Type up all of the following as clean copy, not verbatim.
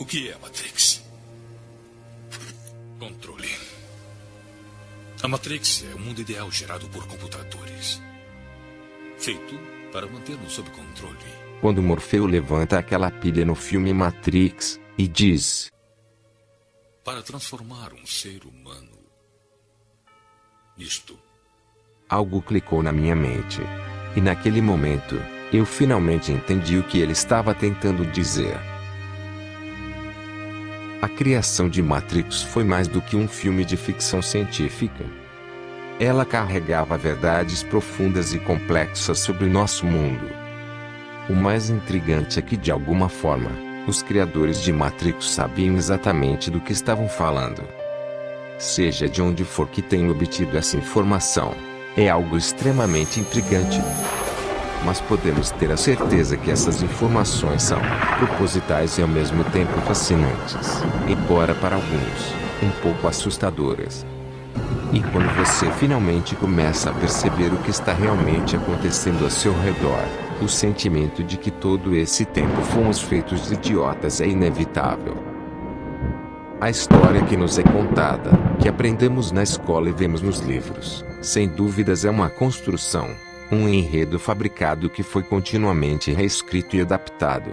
que é a Matrix? Controle. A Matrix é o mundo ideal gerado por computadores, feito para manter-nos sob controle. Quando Morfeu levanta aquela pilha no filme Matrix e diz: para transformar um ser humano nisto. Algo clicou na minha mente. E naquele momento, eu finalmente entendi o que ele estava tentando dizer. A criação de Matrix foi mais do que um filme de ficção científica. Ela carregava verdades profundas e complexas sobre o nosso mundo. O mais intrigante é que, de alguma forma, os criadores de Matrix sabiam exatamente do que estavam falando. Seja de onde for que tenham obtido essa informação, é algo extremamente intrigante. Mas podemos ter a certeza que essas informações são propositais e ao mesmo tempo fascinantes, embora para alguns, um pouco assustadoras. E quando você finalmente começa a perceber o que está realmente acontecendo ao seu redor, o sentimento de que todo esse tempo fomos feitos de idiotas é inevitável. A história que nos é contada, que aprendemos na escola e vemos nos livros, sem dúvidas é uma construção, um enredo fabricado que foi continuamente reescrito e adaptado.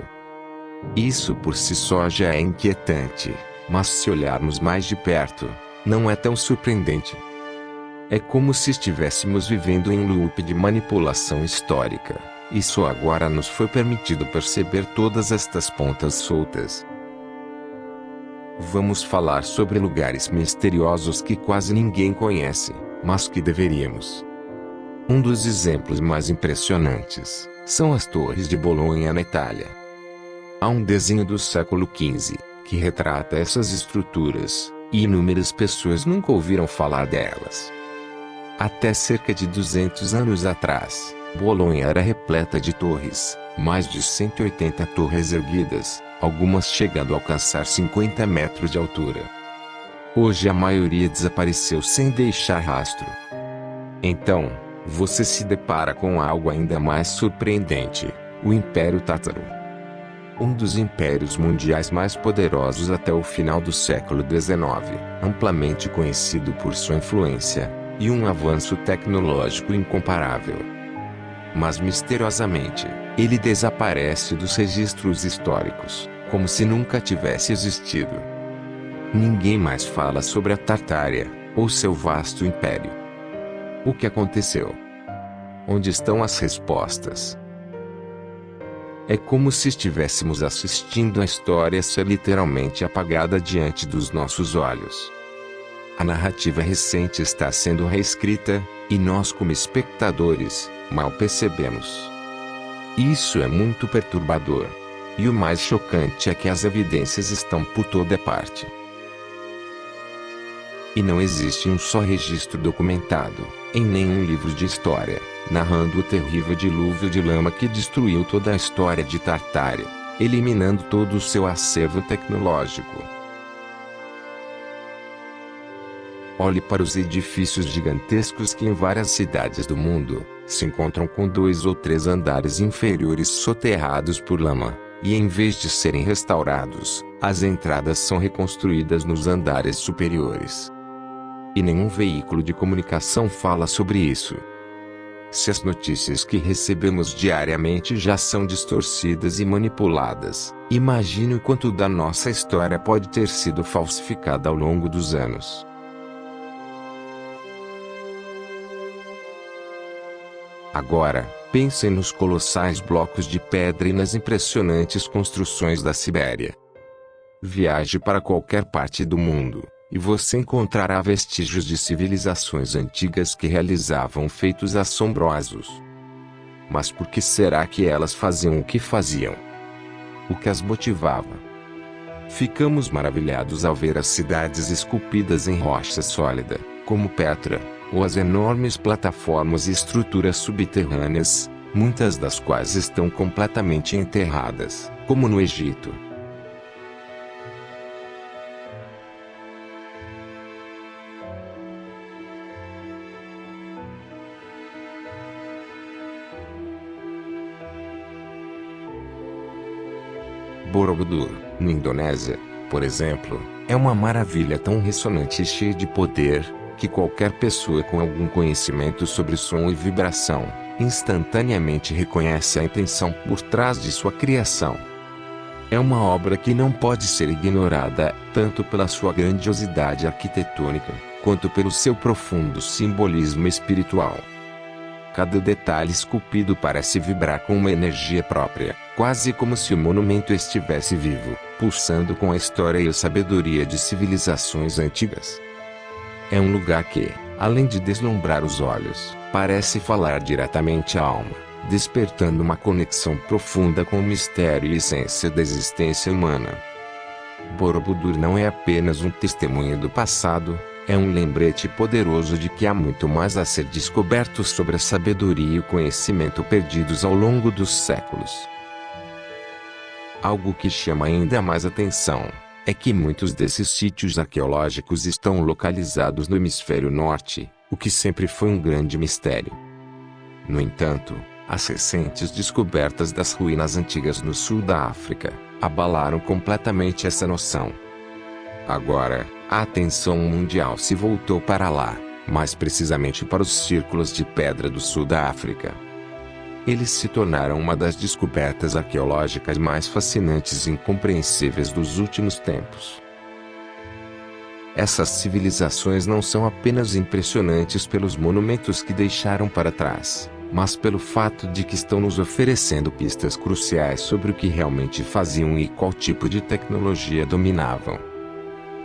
Isso por si só já é inquietante, mas se olharmos mais de perto, não é tão surpreendente. É como se estivéssemos vivendo em um loop de manipulação histórica, e só agora nos foi permitido perceber todas estas pontas soltas. Vamos falar sobre lugares misteriosos que quase ninguém conhece, mas que deveríamos. Um dos exemplos mais impressionantes são as Torres de Bolonha na Itália. Há um desenho do século XV que retrata essas estruturas, e inúmeras pessoas nunca ouviram falar delas. Até cerca de 200 anos atrás, Bolonha era repleta de torres, mais de 180 torres erguidas, algumas chegando a alcançar 50 metros de altura. Hoje a maioria desapareceu sem deixar rastro. Então, você se depara com algo ainda mais surpreendente: o Império Tártaro. Um dos impérios mundiais mais poderosos até o final do século XIX, amplamente conhecido por sua influência e um avanço tecnológico incomparável. Mas misteriosamente, ele desaparece dos registros históricos, como se nunca tivesse existido. Ninguém mais fala sobre a Tartária, ou seu vasto império. O que aconteceu? Onde estão as respostas? É como se estivéssemos assistindo a história ser literalmente apagada diante dos nossos olhos. A narrativa recente está sendo reescrita, e nós como espectadores, mal percebemos. Isso é muito perturbador. E o mais chocante é que as evidências estão por toda parte. E não existe um só registro documentado, em nenhum livro de história, narrando o terrível dilúvio de lama que destruiu toda a história de Tartária, eliminando todo o seu acervo tecnológico. Olhe para os edifícios gigantescos que em várias cidades do mundo se encontram com 2 ou 3 andares inferiores soterrados por lama, e em vez de serem restaurados, as entradas são reconstruídas nos andares superiores. E nenhum veículo de comunicação fala sobre isso. Se as notícias que recebemos diariamente já são distorcidas e manipuladas, imagine o quanto da nossa história pode ter sido falsificada ao longo dos anos. Agora, pensem nos colossais blocos de pedra e nas impressionantes construções da Sibéria. Viaje para qualquer parte do mundo, e você encontrará vestígios de civilizações antigas que realizavam feitos assombrosos. Mas por que será que elas faziam o que faziam? O que as motivava? Ficamos maravilhados ao ver as cidades esculpidas em rocha sólida, como Petra, ou as enormes plataformas e estruturas subterrâneas, muitas das quais estão completamente enterradas, como no Egito. Borobudur, na Indonésia, por exemplo, é uma maravilha tão ressonante e cheia de poder, que qualquer pessoa com algum conhecimento sobre som e vibração, instantaneamente reconhece a intenção por trás de sua criação. É uma obra que não pode ser ignorada, tanto pela sua grandiosidade arquitetônica, quanto pelo seu profundo simbolismo espiritual. Cada detalhe esculpido parece vibrar com uma energia própria, quase como se o monumento estivesse vivo, pulsando com a história e a sabedoria de civilizações antigas. É um lugar que, além de deslumbrar os olhos, parece falar diretamente à alma, despertando uma conexão profunda com o mistério e essência da existência humana. Borobudur não é apenas um testemunho do passado, é um lembrete poderoso de que há muito mais a ser descoberto sobre a sabedoria e o conhecimento perdidos ao longo dos séculos. Algo que chama ainda mais atenção é que muitos desses sítios arqueológicos estão localizados no hemisfério norte, o que sempre foi um grande mistério. No entanto, as recentes descobertas das ruínas antigas no sul da África abalaram completamente essa noção. Agora, a atenção mundial se voltou para lá, mais precisamente para os círculos de pedra do sul da África. Eles se tornaram uma das descobertas arqueológicas mais fascinantes e incompreensíveis dos últimos tempos. Essas civilizações não são apenas impressionantes pelos monumentos que deixaram para trás, mas pelo fato de que estão nos oferecendo pistas cruciais sobre o que realmente faziam e qual tipo de tecnologia dominavam.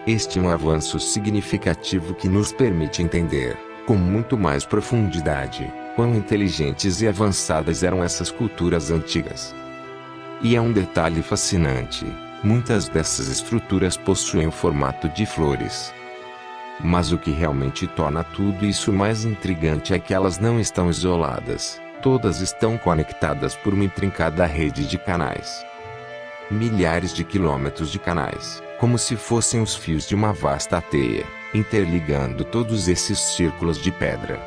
Este é um avanço significativo que nos permite entender, com muito mais profundidade, quão inteligentes e avançadas eram essas culturas antigas. E é um detalhe fascinante, muitas dessas estruturas possuem o formato de flores. Mas o que realmente torna tudo isso mais intrigante é que elas não estão isoladas, todas estão conectadas por uma intrincada rede de canais. Milhares de quilômetros de canais, como se fossem os fios de uma vasta teia, interligando todos esses círculos de pedra.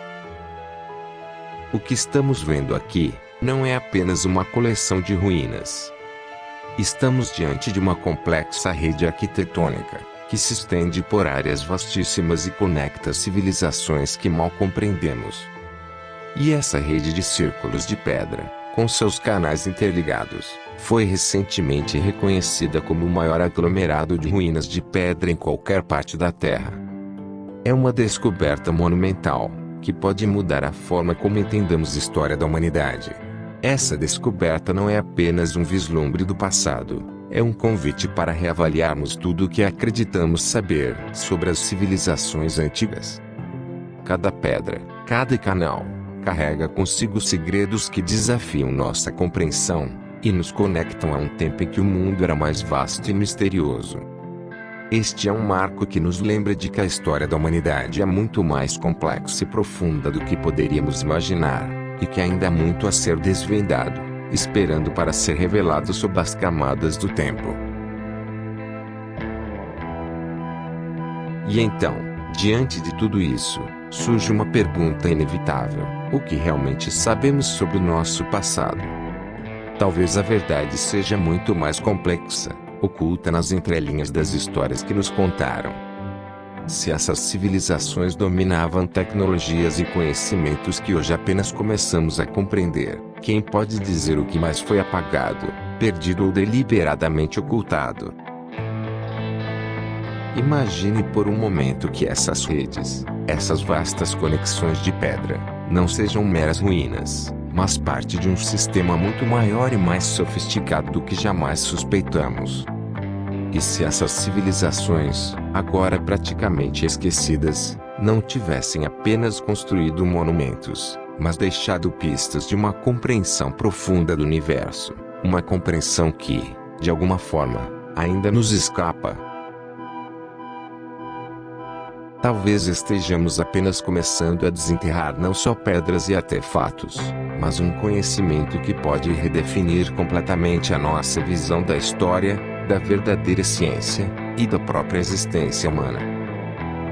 O que estamos vendo aqui não é apenas uma coleção de ruínas. Estamos diante de uma complexa rede arquitetônica, que se estende por áreas vastíssimas e conecta civilizações que mal compreendemos. E essa rede de círculos de pedra, com seus canais interligados, foi recentemente reconhecida como o maior aglomerado de ruínas de pedra em qualquer parte da Terra. É uma descoberta monumental, que pode mudar a forma como entendemos a história da humanidade. Essa descoberta não é apenas um vislumbre do passado, é um convite para reavaliarmos tudo o que acreditamos saber sobre as civilizações antigas. Cada pedra, cada canal, carrega consigo segredos que desafiam nossa compreensão e nos conectam a um tempo em que o mundo era mais vasto e misterioso. Este é um marco que nos lembra de que a história da humanidade é muito mais complexa e profunda do que poderíamos imaginar, e que ainda há muito a ser desvendado, esperando para ser revelado sob as camadas do tempo. E então, diante de tudo isso, surge uma pergunta inevitável: o que realmente sabemos sobre o nosso passado? Talvez a verdade seja muito mais complexa, oculta nas entrelinhas das histórias que nos contaram. Se essas civilizações dominavam tecnologias e conhecimentos que hoje apenas começamos a compreender, quem pode dizer o que mais foi apagado, perdido ou deliberadamente ocultado? Imagine por um momento que essas redes, essas vastas conexões de pedra, não sejam meras ruínas, mas parte de um sistema muito maior e mais sofisticado do que jamais suspeitamos. E se essas civilizações, agora praticamente esquecidas, não tivessem apenas construído monumentos, mas deixado pistas de uma compreensão profunda do universo, uma compreensão que, de alguma forma, ainda nos escapa? Talvez estejamos apenas começando a desenterrar não só pedras e artefatos, mas um conhecimento que pode redefinir completamente a nossa visão da história, da verdadeira ciência, e da própria existência humana.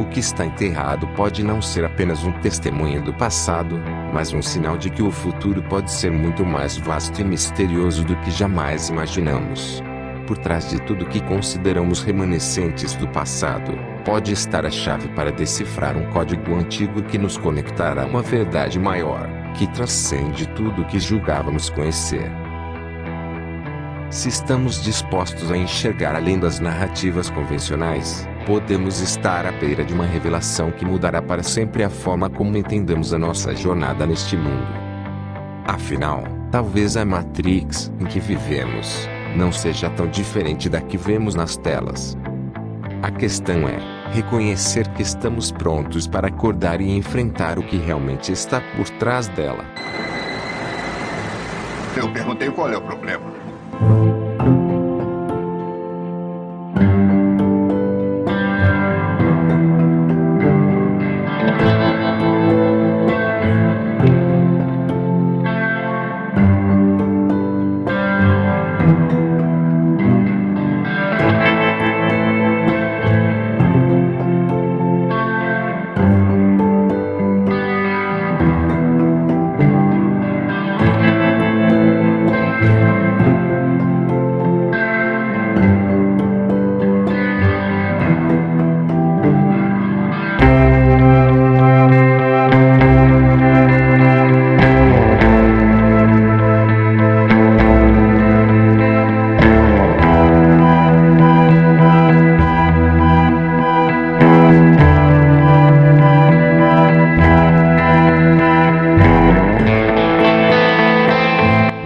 O que está enterrado pode não ser apenas um testemunho do passado, mas um sinal de que o futuro pode ser muito mais vasto e misterioso do que jamais imaginamos. por trás de tudo que consideramos remanescentes do passado, pode estar a chave para decifrar um código antigo que nos conectará a uma verdade maior, que transcende tudo o que julgávamos conhecer. Se estamos dispostos a enxergar além das narrativas convencionais, podemos estar à beira de uma revelação que mudará para sempre a forma como entendemos a nossa jornada neste mundo. Afinal, talvez a Matrix em que vivemos não seja tão diferente da que vemos nas telas. A questão é reconhecer que estamos prontos para acordar e enfrentar o que realmente está por trás dela. Eu perguntei qual é o problema.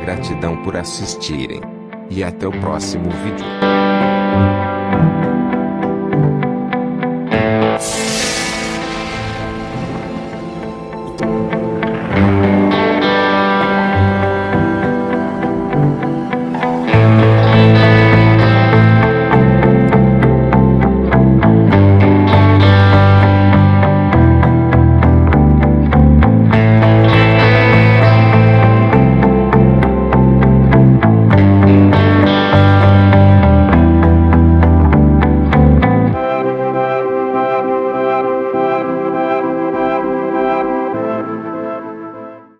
Gratidão por assistirem. E até o próximo vídeo.